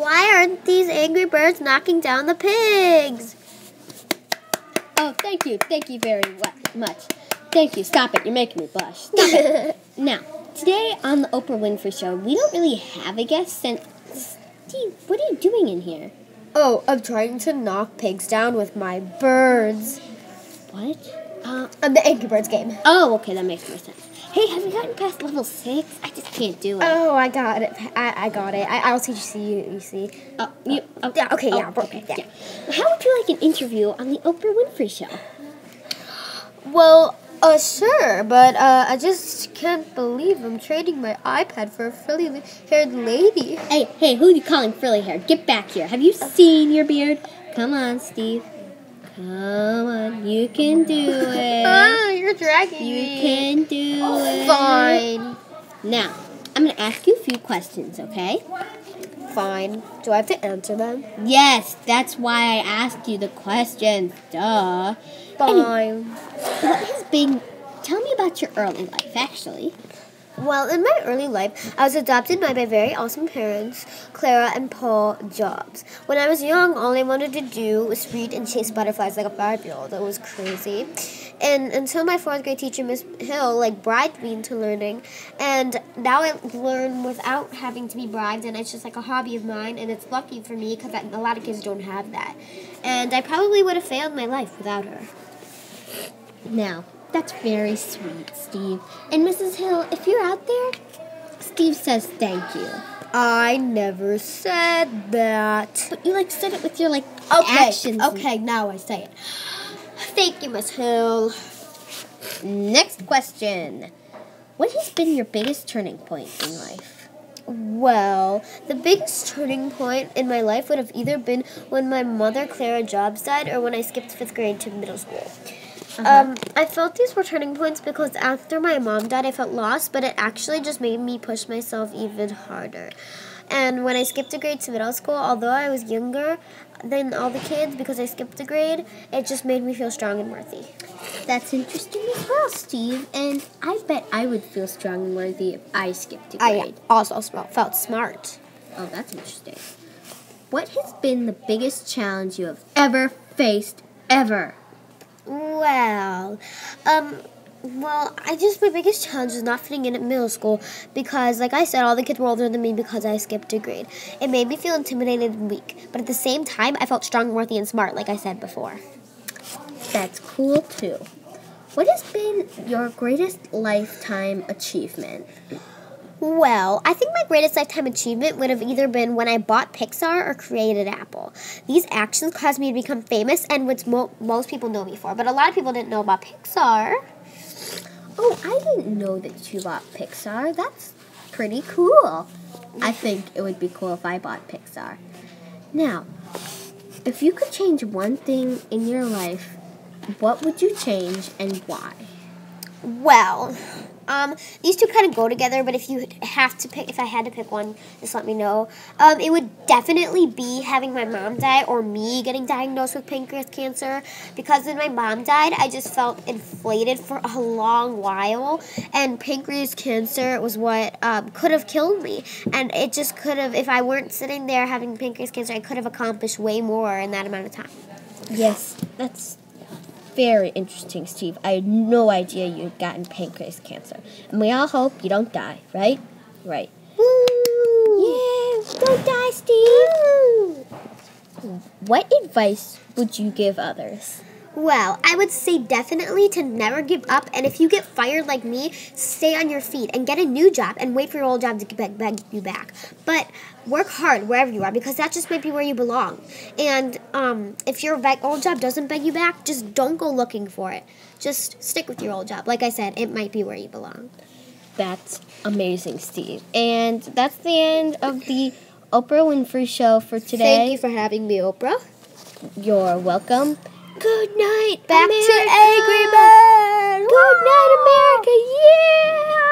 Why aren't these angry birds knocking down the pigs? Oh, thank you very much. Thank you. Stop it. You're making me blush. Stop it. Now, today on the Oprah Winfrey Show, we don't really have a guest. And Steve, what are you doing in here? Oh, I'm trying to knock pigs down with my birds. What? The Angry Birds game. Oh, okay, that makes more sense. Hey, have you gotten past level 6? I just can't do it. Oh, I got it. I got it. I'll teach you see. Yeah, okay, yeah. How would you like an interview on the Oprah Winfrey Show? Well, sure, but I just can't believe I'm trading my iPad for a frilly-haired lady. Hey, who are you calling frilly-haired? Get back here. Have you seen your beard? Come on, Steve. Come on, you can do it. Ah, you're dragging me. You can do it. Fine. Now, I'm going to ask you a few questions, okay? Fine. Do I have to answer them? Yes, that's why I asked you the questions. Duh. Fine. Tell me about your early life, actually. Well, in my early life, I was adopted by my very awesome parents, Clara and Paul Jobs. When I was young, all I wanted to do was read and chase butterflies like a 5-year-old. It was crazy. And until my 4th grade teacher, Miss Hill, bribed me into learning. And now I learn without having to be bribed, and it's just like a hobby of mine, and it's lucky for me because a lot of kids don't have that. And I probably would have failed my life without her. Now, that's very sweet, Steve. And Mrs. Hill, if you're out there, Steve says thank you. I never said that. But you said it with your actions. Okay, now I say it. Thank you, Miss Hill. Next question. What has been your biggest turning point in life? Well, the biggest turning point in my life would have either been when my mother, Clara Jobs, died or when I skipped 5th grade to middle school. I felt these were turning points because after my mom died, I felt lost, but it actually just made me push myself even harder. And when I skipped a grade to middle school, although I was younger than all the kids because I skipped a grade, it just made me feel strong and worthy. That's interesting as well, Steve. And I bet I would feel strong and worthy if I skipped a grade. I also felt smart. Oh, that's interesting. What has been the biggest challenge you have ever faced, ever? Well, my biggest challenge was not fitting in at middle school because, like I said, all the kids were older than me because I skipped a grade. It made me feel intimidated and weak, but at the same time, I felt strong, worthy, and smart, like I said before. That's cool, too. What has been your greatest lifetime achievement? Well, I think my greatest lifetime achievement would have either been when I bought Pixar or created Apple. These actions caused me to become famous and what most people know me for, but a lot of people didn't know about Pixar. Oh, I didn't know that you bought Pixar. That's pretty cool. I think it would be cool if I bought Pixar. Now, if you could change one thing in your life, what would you change and why? Well, these two kind of go together, but if I had to pick one, just let me know. It would definitely be having my mom die or me getting diagnosed with pancreas cancer, because when my mom died, I just felt inflated for a long while, and pancreas cancer was what could have killed me, and it just could have, if I weren't sitting there having pancreas cancer, I could have accomplished way more in that amount of time. Yes, that's very interesting, Steve. I had no idea you had gotten pancreas cancer. And we all hope you don't die, right? Right. Woo! Yeah, don't die, Steve! Woo! What advice would you give others? Well, I would say definitely to never give up, and if you get fired like me, stay on your feet and get a new job and wait for your old job to beg you back. But work hard wherever you are, because that just might be where you belong. And if your old job doesn't beg you back, just don't go looking for it. Just stick with your old job. Like I said, it might be where you belong. That's amazing, Steve. And that's the end of the Oprah Winfrey Show for today. Thank you for having me, Oprah. You're welcome. Good night, Back America. to Angry Bird. Good night, America. Yeah!